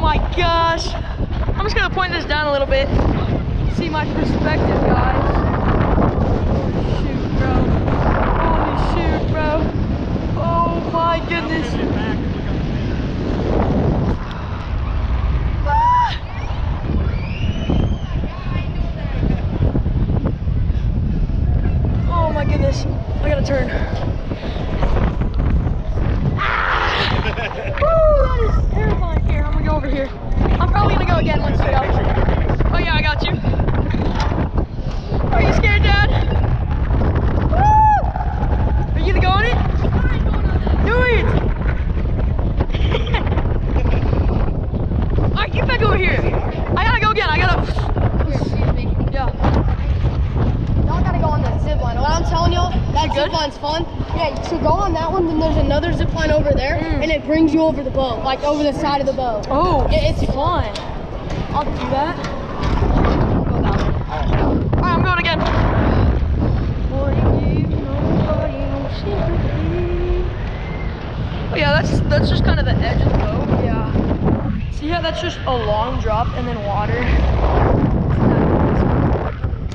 my gosh. I'm just gonna point this down a little bit. See my perspective, guys. Shoot, bro. Holy shoot, bro. Oh my goodness. Oh my goodness. I gotta turn. Woo, that is terrifying. Here, I'm gonna go over here. I'm probably gonna go again once we go. Oh yeah, I got you. Are you scared, Dad? Woo! Are you gonna go on it? Do it! Alright, get back over here. I gotta go again. I gotta. Excuse me. Yeah. Y'all gotta go on the zip line. What I'm telling y'all, that zip line's fun. Yeah, so go on that one, then there's another zip line over there, and it brings you over the boat, like over the side of the boat. Oh, Yeah, it's fun. I'll do that. Go that way. Alright, I'm going again. Oh yeah, that's just kind of the edge of the boat. Yeah. See how that's just a long drop and then water.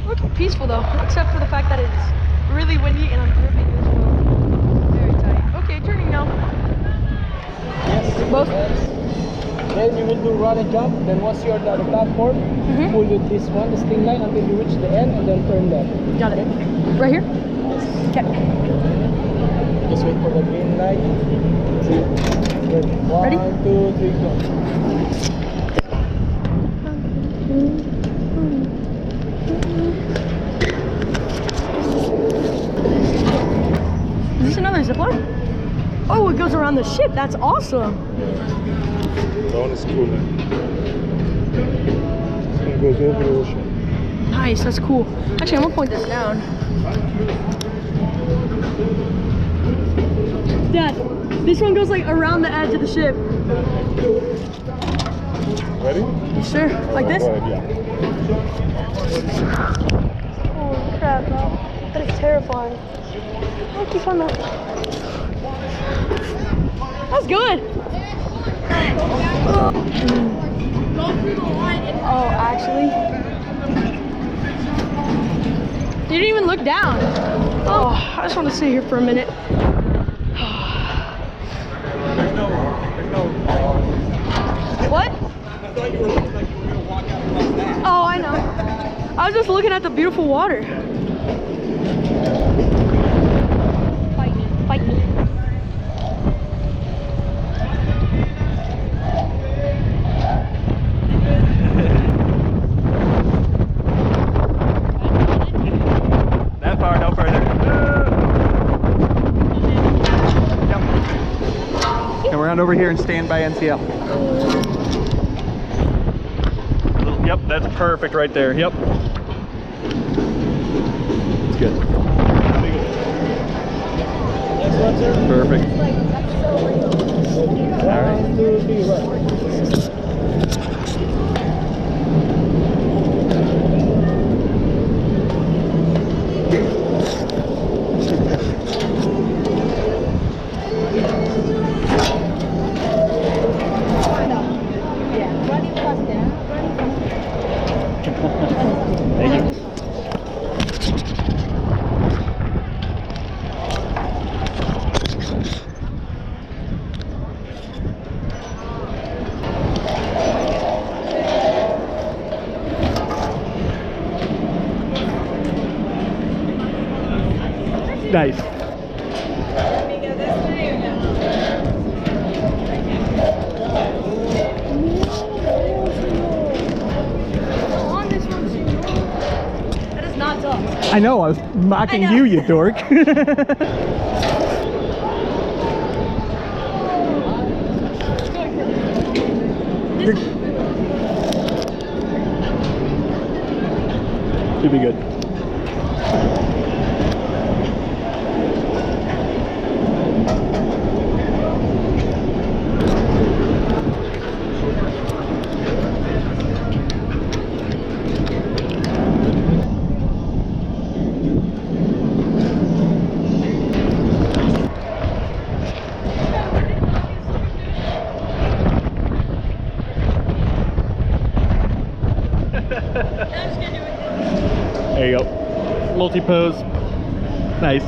Looks peaceful though, except for the fact that it's really windy and I'm gripping this boat very tight. Okay, turning now. Yes. Both. Then you will do run and jump. Then once you're at the platform, pull with this one, the sting line, until you reach the end, and then turn left. Got it. Right here? Okay. Just wait for the green light. Ready? 1, 2, 3, go. Is this another zip line? Oh, it goes around the ship. That's awesome. That one is cool, man. It goes over the ocean. Nice, that's cool. Actually, I'm gonna point this down. Dad, this one goes like around the edge of the ship. Ready? You sure? Like this? Go ahead, yeah. Holy crap, bro. That is terrifying. Oh, keep on that. That's good. Oh, actually. You didn't even look down. Oh, I just want to sit here for a minute. What? I thought you were looking like you were going to walk out like that. Oh, I know. I was just looking at the beautiful water. Fight me, fight me. That far, no further. Jump. Come around over here and stand by NCL. Yep, that's perfect right there. Yep. It's good. Next one, sir. Perfect. All right. 1, 2, 3, run. Thank you. Nice. I know, I was mocking you, you dork. You'll be good. I'm just gonna do it. There you go. Multi-pose. Nice.